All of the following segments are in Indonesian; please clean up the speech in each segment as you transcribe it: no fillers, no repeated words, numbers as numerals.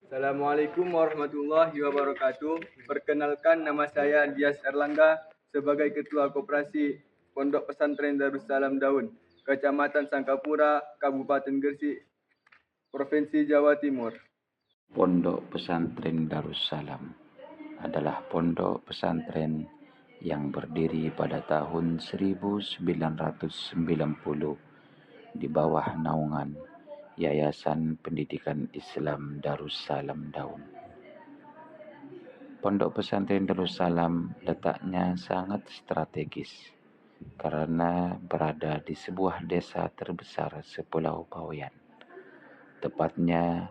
Assalamualaikum warahmatullahi wabarakatuh. Perkenalkan, nama saya Dias Erlangga sebagai Ketua Koperasi Pondok Pesantren Darussalam Daun, Kecamatan Sangkapura, Kabupaten Gresik, Provinsi Jawa Timur. Pondok Pesantren Darussalam adalah pondok pesantren yang berdiri pada tahun 1990 di bawah naungan Yayasan Pendidikan Islam Darussalam Daun. Pondok Pesantren Darussalam letaknya sangat strategis karena berada di sebuah desa terbesar sepulau Bawean. Tepatnya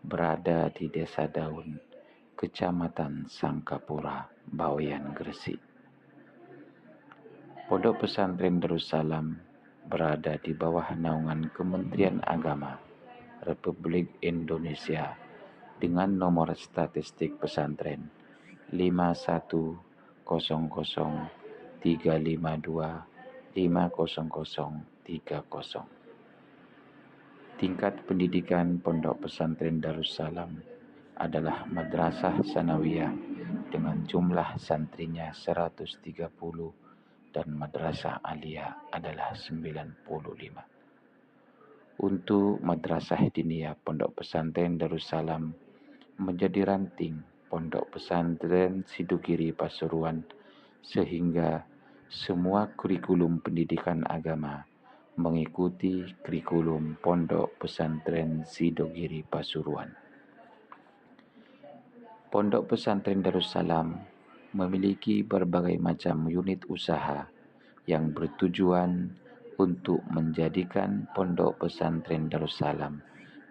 berada di Desa Daun, Kecamatan Sangkapura, Bawean, Gresik. Pondok Pesantren Darussalam berada di bawah naungan Kementerian Agama Republik Indonesia dengan nomor statistik pesantren 510035250030. Tingkat pendidikan Pondok Pesantren Darussalam adalah Madrasah Sanawiyah dengan jumlah santrinya 130 dan Madrasah Aliyah adalah 95. Untuk Madrasah Diniyah Pondok Pesantren Darussalam menjadi ranting Pondok Pesantren Sidogiri Pasuruan sehingga semua kurikulum pendidikan agama mengikuti kurikulum Pondok Pesantren Sidogiri Pasuruan. Pondok Pesantren Darussalam memiliki berbagai macam unit usaha yang bertujuan untuk menjadikan Pondok Pesantren Darussalam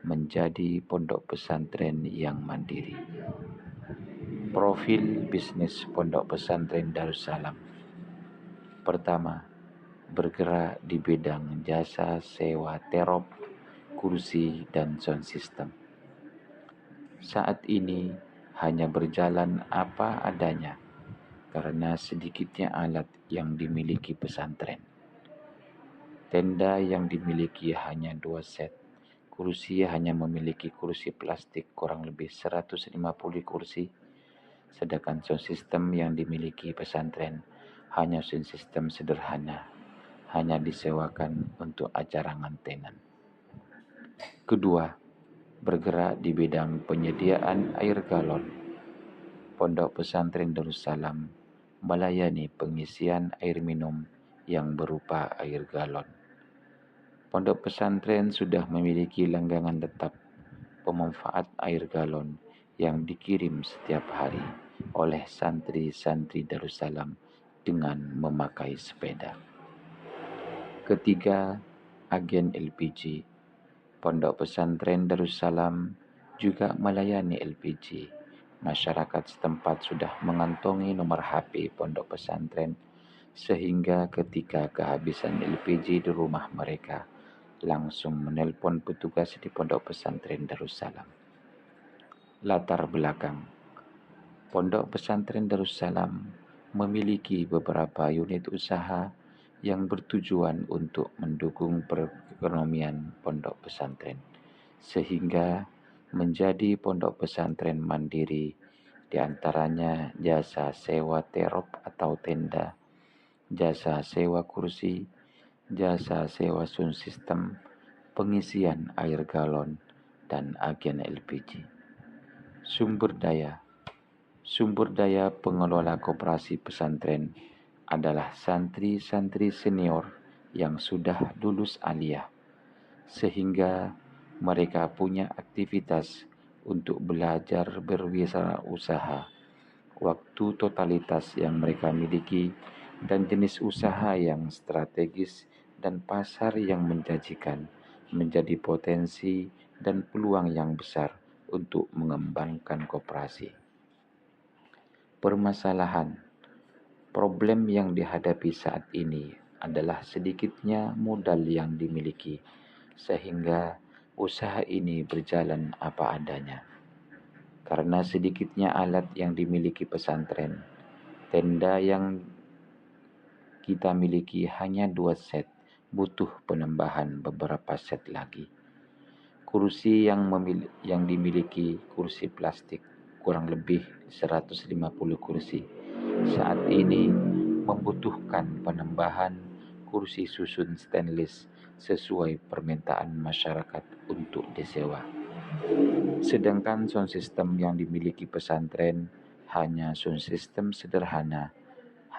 menjadi pondok pesantren yang mandiri. Profil bisnis Pondok Pesantren Darussalam. Pertama, bergerak di bidang jasa sewa terop, kursi, dan sound system. Saat ini hanya berjalan apa adanya karena sedikitnya alat yang dimiliki pesantren. Tenda yang dimiliki hanya 2 set. Kursi hanya memiliki kursi plastik kurang lebih 150 kursi. Sedangkan sound system yang dimiliki pesantren hanya sound system sederhana, hanya disewakan untuk acara ngantenan. Kedua, bergerak di bidang penyediaan air galon. Pondok Pesantren Darussalam melayani pengisian air minum yang berupa air galon. Pondok pesantren sudah memiliki langganan tetap pemanfaat air galon yang dikirim setiap hari oleh santri-santri Darussalam dengan memakai sepeda. Ketiga, agen LPG. Pondok Pesantren Darussalam juga melayani LPG. Masyarakat setempat sudah mengantongi nomor HP Pondok Pesantren sehingga ketika kehabisan LPG di rumah mereka langsung menelpon petugas di Pondok Pesantren Darussalam. Latar belakang. Pondok Pesantren Darussalam memiliki beberapa unit usaha yang bertujuan untuk mendukung perekonomian pondok pesantren sehingga menjadi pondok pesantren mandiri, di antaranya jasa sewa terop atau tenda, jasa sewa kursi, jasa sewa sound system, pengisian air galon, dan agen LPG. Sumber daya pengelola koperasi pesantren adalah santri-santri senior yang sudah lulus aliyah, sehingga mereka punya aktivitas untuk belajar berwirausaha. Waktu totalitas yang mereka miliki dan jenis usaha yang strategis dan pasar yang menjanjikan menjadi potensi dan peluang yang besar untuk mengembangkan koperasi. Permasalahan, problem yang dihadapi saat ini adalah sedikitnya modal yang dimiliki sehingga usaha ini berjalan apa adanya. Karena sedikitnya alat yang dimiliki pesantren, tenda yang kita miliki hanya 2 set, butuh penambahan beberapa set lagi. Kursi yang dimiliki kursi plastik kurang lebih 150 kursi. Saat ini membutuhkan penambahan kursi susun stainless sesuai permintaan masyarakat untuk disewa. Sedangkan sound system yang dimiliki pesantren hanya sound system sederhana,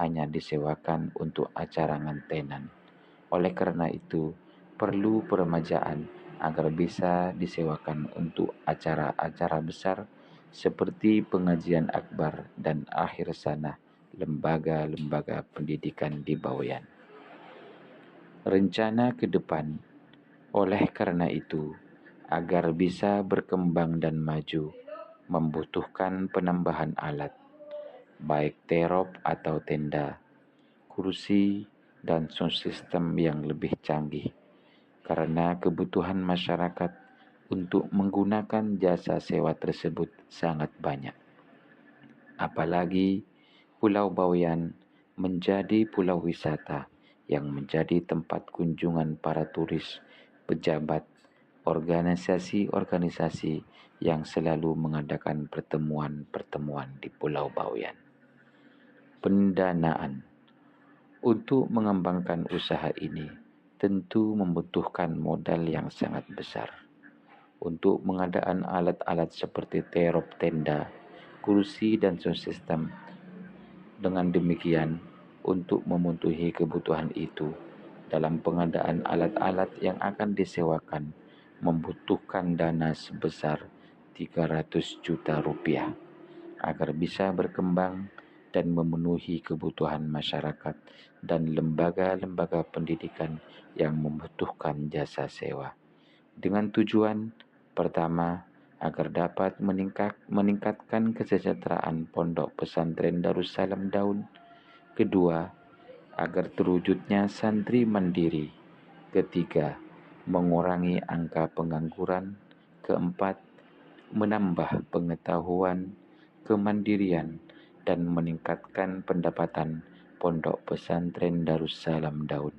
hanya disewakan untuk acara ngantenan. Oleh karena itu, perlu peremajaan agar bisa disewakan untuk acara-acara besar seperti pengajian akbar dan akhir sana lembaga-lembaga pendidikan di Bawean. Rencana ke depan, oleh karena itu, agar bisa berkembang dan maju, membutuhkan penambahan alat, baik terop atau tenda, kursi, dan sound system yang lebih canggih, karena kebutuhan masyarakat untuk menggunakan jasa sewa tersebut sangat banyak. Apalagi Pulau Bawean menjadi pulau wisata yang menjadi tempat kunjungan para turis, pejabat, organisasi-organisasi yang selalu mengadakan pertemuan-pertemuan di Pulau Bawean. Pendanaan untuk mengembangkan usaha ini tentu membutuhkan modal yang sangat besar. Untuk pengadaan alat-alat seperti terop tenda, kursi, dan sound system. Dengan demikian, untuk memenuhi kebutuhan itu, dalam pengadaan alat-alat yang akan disewakan, membutuhkan dana sebesar 300 juta rupiah agar bisa berkembang dan memenuhi kebutuhan masyarakat dan lembaga-lembaga pendidikan yang membutuhkan jasa sewa. Dengan tujuan pertama, agar dapat meningkatkan kesejahteraan Pondok Pesantren Darussalam Daun. Kedua, agar terwujudnya santri mandiri. Ketiga, mengurangi angka pengangguran. Keempat, menambah pengetahuan, kemandirian, dan meningkatkan pendapatan Pondok Pesantren Darussalam Daun.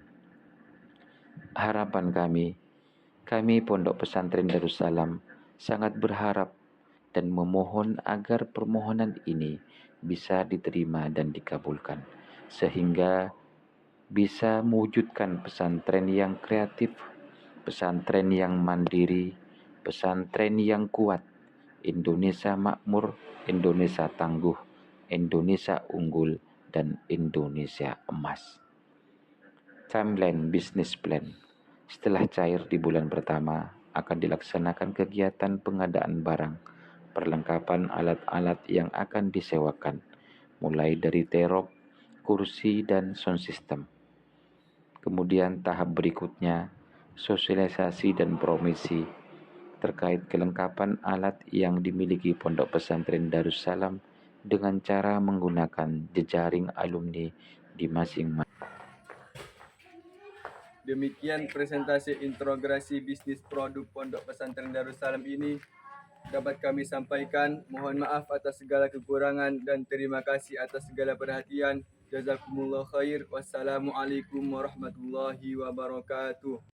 Harapan kami Pondok Pesantren Darussalam sangat berharap dan memohon agar permohonan ini bisa diterima dan dikabulkan, sehingga bisa mewujudkan pesantren yang kreatif, pesantren yang mandiri, pesantren yang kuat, Indonesia makmur, Indonesia tangguh, Indonesia unggul, dan Indonesia emas. Timeline Business Plan. Setelah cair di bulan pertama, akan dilaksanakan kegiatan pengadaan barang, perlengkapan alat-alat yang akan disewakan, mulai dari terop, kursi, dan sound system. Kemudian tahap berikutnya, sosialisasi dan promosi terkait kelengkapan alat yang dimiliki Pondok Pesantren Darussalam dengan cara menggunakan jejaring alumni di masing-masing. Demikian presentasi integrasi bisnis produk Pondok Pesantren Darussalam ini dapat kami sampaikan. Mohon maaf atas segala kekurangan dan terima kasih atas segala perhatian. Jazakumullah khair. Wassalamualaikum warahmatullahi wabarakatuh.